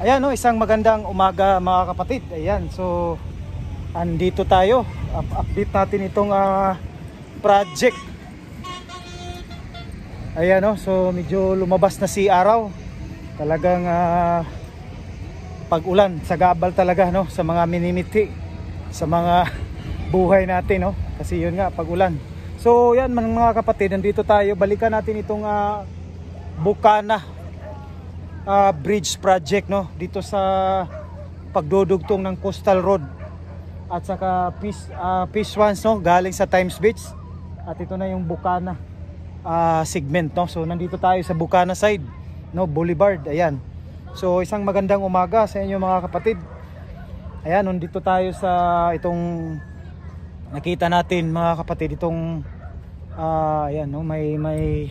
Ayan, no, isang magandang umaga mga kapatid. Ayan, so andito tayo. Update natin itong project. Ayan, no, so medyo lumabas na si araw. Talagang pag-ulan, sagabal talaga, no, sa mga minimiti, sa mga buhay natin, no. Kasi yun nga, pag-ulan. So yan mga kapatid, nandito tayo. Balikan natin itong Bukana bridge project, no, dito sa pagdudugtong ng Coastal Road at saka Phase 1, no, galing sa Times Beach. At ito na yung Bukana segment, no. So nandito tayo sa Bukana side, no, Boulevard. Ayan, so isang magandang umaga sa inyo mga kapatid. Ayan, nandito tayo sa itong nakita natin mga kapatid, itong ayan, no, may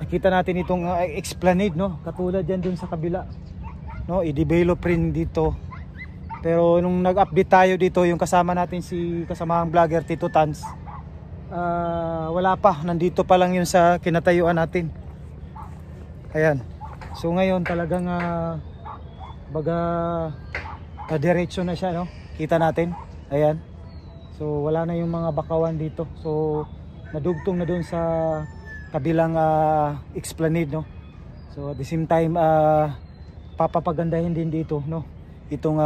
nakita natin itong Esplanade, no, katulad yan dun sa kabila, no, i-develop rin dito. Pero nung nag-update tayo dito, yung kasama natin si kasamahang vlogger Tito Tans, wala pa, nandito pa lang yun sa kinatayuan natin. Ayan, so ngayon talagang baga diretso na siya, no, kita natin. Ayan, so wala na yung mga bakawan dito, so nadugtong na dun sa kabilang Esplanade, no. So at the same time papapagandahin din dito, no, itong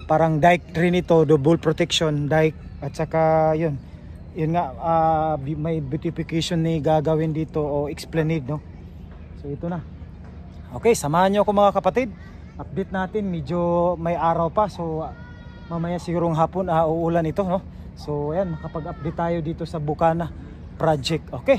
parang dike rin ito, double protection dike. At saka yun nga, may beautification ni gagawin dito o Esplanade, no. So ito na. Okay, samahan nyo ako mga kapatid. Update natin, medyo may araw pa, so mamaya sigurong hapon uulan ito, no. So ayan, makapag-update tayo dito sa Bukana project. Okay.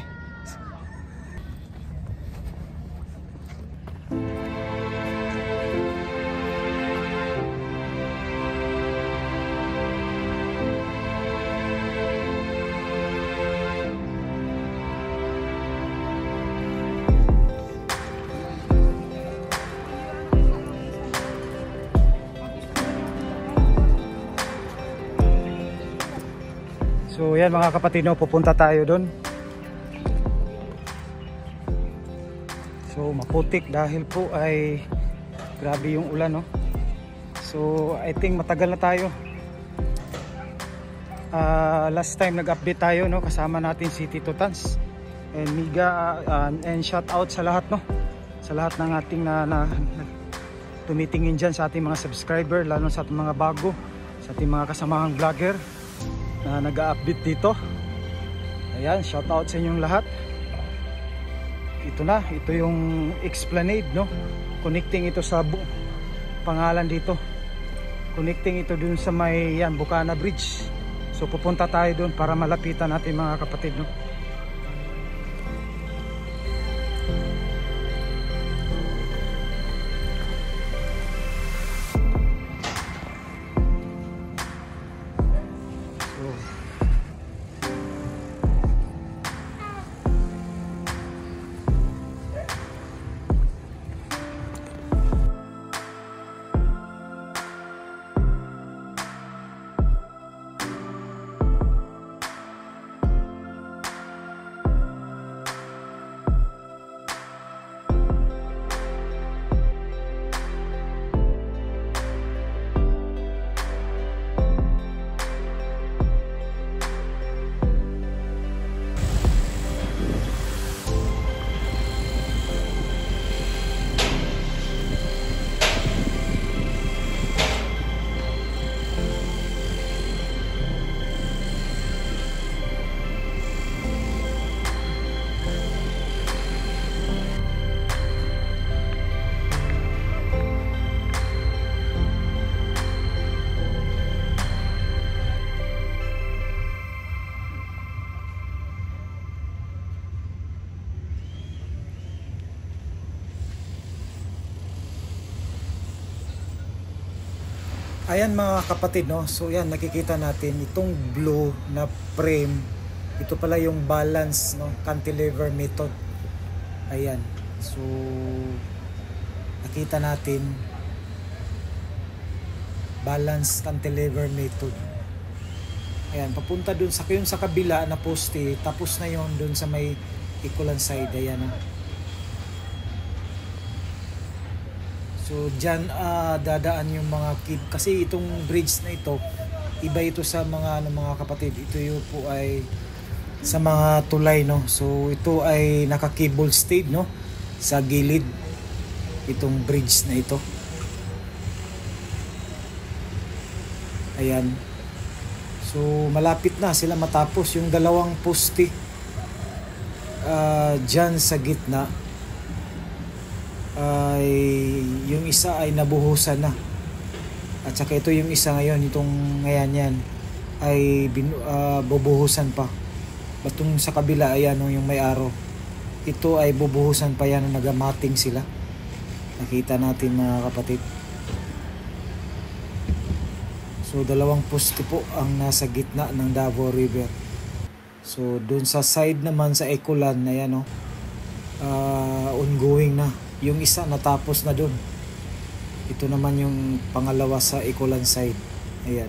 So yan mga kapatid, no, pupunta tayo doon. So maputik dahil po ay grabe yung ulan, no. So I think matagal na tayo. Last time nag-update tayo, no, kasama natin si Tito Tans and Miga, and shout out sa lahat, no, sa lahat ng ating na tumitingin dyan, sa ating mga subscriber, lalo sa ating mga bago, sa ating mga kasamahang vlogger na nag-update dito. Ayan, shout out sa inyong lahat. Ito na, ito yung Esplanade, no, connecting ito sa pangalan dito, connecting ito dun sa may yan, Bukana Bridge. So pupunta tayo dun para malapitan natin mga kapatid, no. Ayan mga kapatid, no, so yan nakikita natin itong blue na frame, ito pala yung balance, no, cantilever method. Ayan, so nakita natin balance cantilever method. Ayan, papunta dun sa yung sa kabila na poste, tapos na yon dun sa may ikulan side. Ayan, oh. So diyan dadaan yung mga kid kasi itong bridge na ito iba ito sa mga mga kapatid. Ito yung po ay sa mga tulay, no. So ito ay naka-cable stayed, no, sa gilid itong bridge na ito. Ayan. So malapit na sila matapos yung dalawang poste dyan sa gitna. Ay yung isa ay nabuhusan na. At saka ito yung isa ngayon, itong ngayon yan ay bubuhusan pa. Batong sa kabila, ayan yung may araw. Ito ay bubuhusan pa yan, nagamating sila. Nakita natin mga kapatid. So dalawang poste po ang nasa gitna ng Davao River. So dun sa side naman sa Ecolan, ayan ongoing na. Yung isa natapos na dun. Ito naman yung pangalawa sa Ecolan side. Ayan.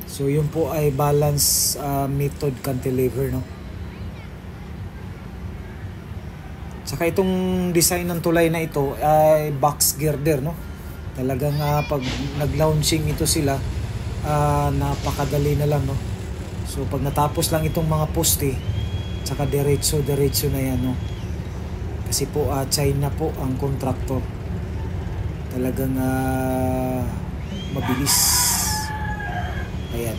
So yun po ay balance method cantilever, no. Saka itong design ng tulay na ito ay box girder, no. Talagang pag nag-launching ito sila, napakadali na lang, no. So pag natapos lang itong mga poste, saka diretso na yan, no. Kasi po China po ang contractor. Talagang mabilis. Ayan.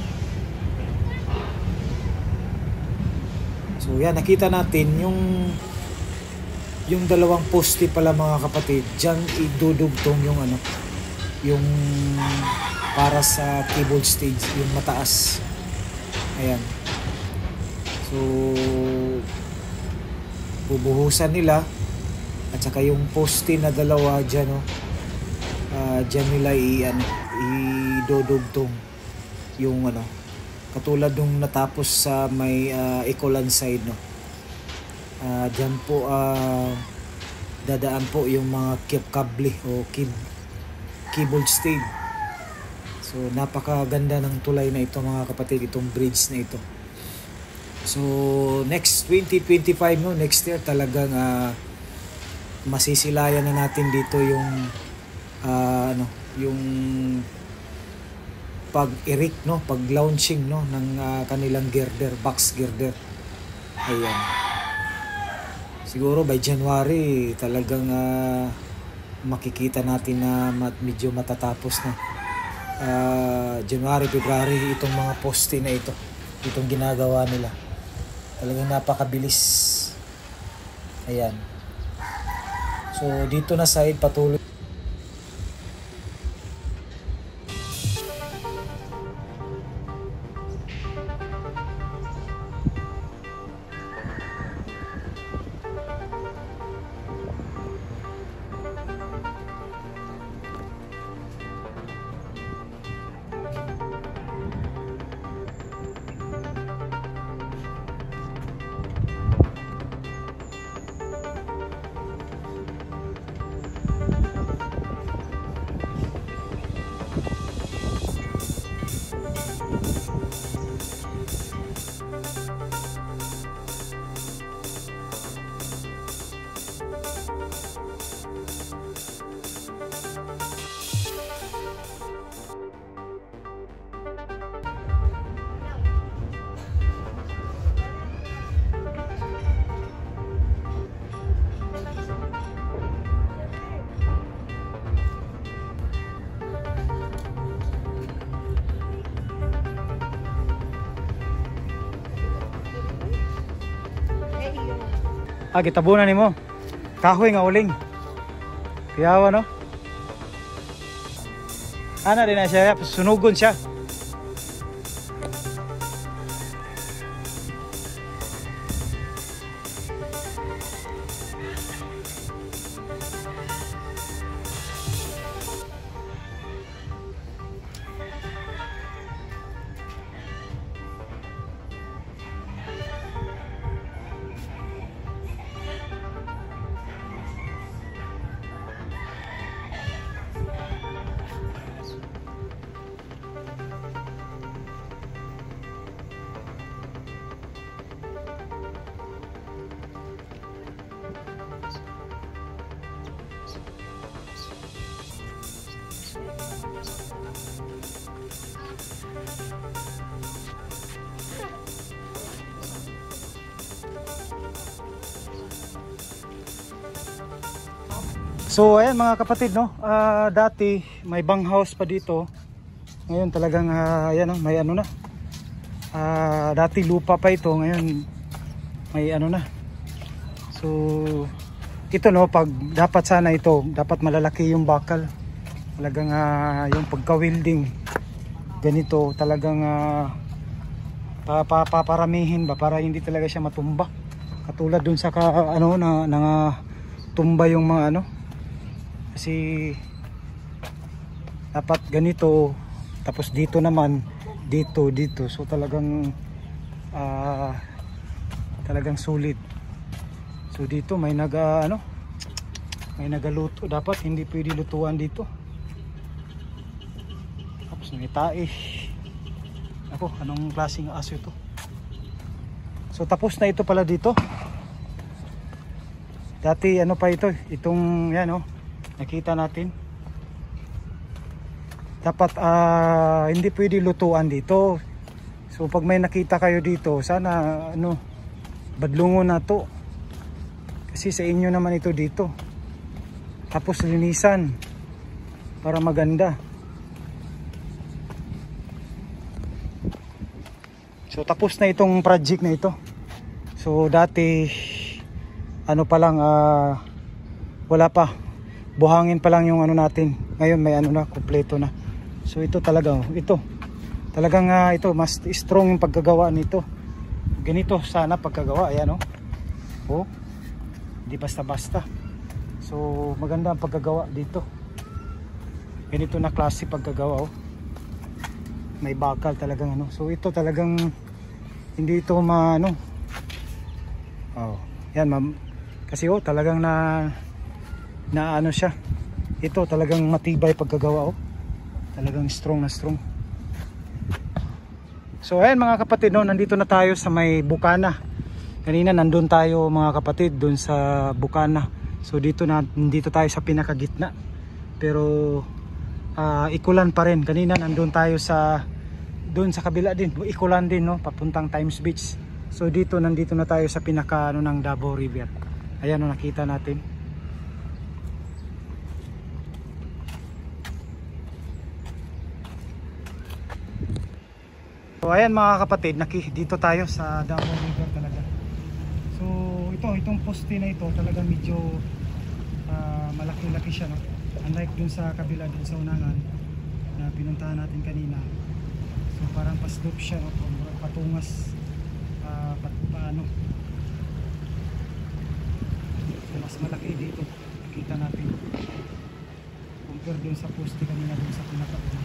So yan, nakita natin yung dalawang poste pala mga kapatid. Diyan idudugtong yung yung para sa cable stage, yung mataas. Ayan. So bubuhusan nila at saka yung poste na dalawa diyan, diyan nila idudugtong yung katulad nung natapos sa may Ecolan side, no. Diyan po dadaan po yung mga kable o cable stayed. So napakaganda ng tulay na ito mga kapatid, itong bridge na ito. So next 2025, no, next year talagang masisilayan na natin dito yung yung pag-erect, no, pag-launching, no, ng kanilang girder, box girder. Ayan. Siguro by January talagang makikita natin na medyo matatapos na. January, February itong mga poste na ito. Itong ginagawa nila. Talagang napakabilis. Ayan. So dito na side patuloy. Gitabunan nimo. Kahoy nga uling. Piyawa, no? Ana din na siya, sunugon siya. So ayan mga kapatid, no, dati may bang house pa dito. Ngayon talagang ayan, no, may ano na, dati lupa pa ito, ngayon may ano na. So ito, no, pag dapat sana ito, dapat malalaki yung bakal. Talagang yung pagka-welding ganito, talagang paparamihin ba para hindi talaga siya matumba. Katulad dun sa ano na tumba yung mga ano. Kasi dapat ganito, tapos dito naman, dito, so talagang talagang sulit. So dito may ano, may nagaluto, dapat hindi pwede lutuan dito. Tapos may tae. Ako, anong klaseng aso ito? So tapos na ito pala dito. Dati ano pa ito, itong yan, oh, nakita natin. Dapat hindi pwede lutuan dito. So pag may nakita kayo dito, sana ano, badlungon na to. Kasi sa inyo naman ito dito. Tapos linisan para maganda. So tapos na itong project na ito. So dati ano pa lang, wala pa, buhangin pa lang yung ano natin. Ngayon may ano na, kompleto na. So ito talaga, ito talagang ito mas strong yung pagkagawa nito. Ganito sana pagkagawa, ayan, oh. Oh, hindi basta-basta. So maganda ang pagkagawa dito. Ganito na klase pagkagawa, oh. May bakal talagang ano. So ito talagang hindi ito maano. Oh, yan ma'am. Kasi oh, talagang na ano siya. Ito talagang matibay pagkagawa, oh. Talagang strong na strong. So ayan mga kapatid, no, nandito na tayo sa may Bukana. Kanina nandun tayo mga kapatid, dun sa Bukana. So dito tayo sa pinakagitna. Pero ikulan pa rin. Kanina nandun tayo sa dun sa kabila din, ikulan din, no, papuntang Times Beach. So dito nandito na tayo sa pinaka ano ng Davao River. Ayan, no, nakita natin. So ayan mga kapatid, dito tayo sa Davao River talaga. So itong poste na ito talagang medyo malaki-laki siya, no? Unlike dun sa kabila, dun sa unahan na pinuntahan natin kanina. So parang pa-slope siya, no? Patungas, paano. So mas malaki dito, kita natin compare dun sa poste kanina, dun sa pinaka-una.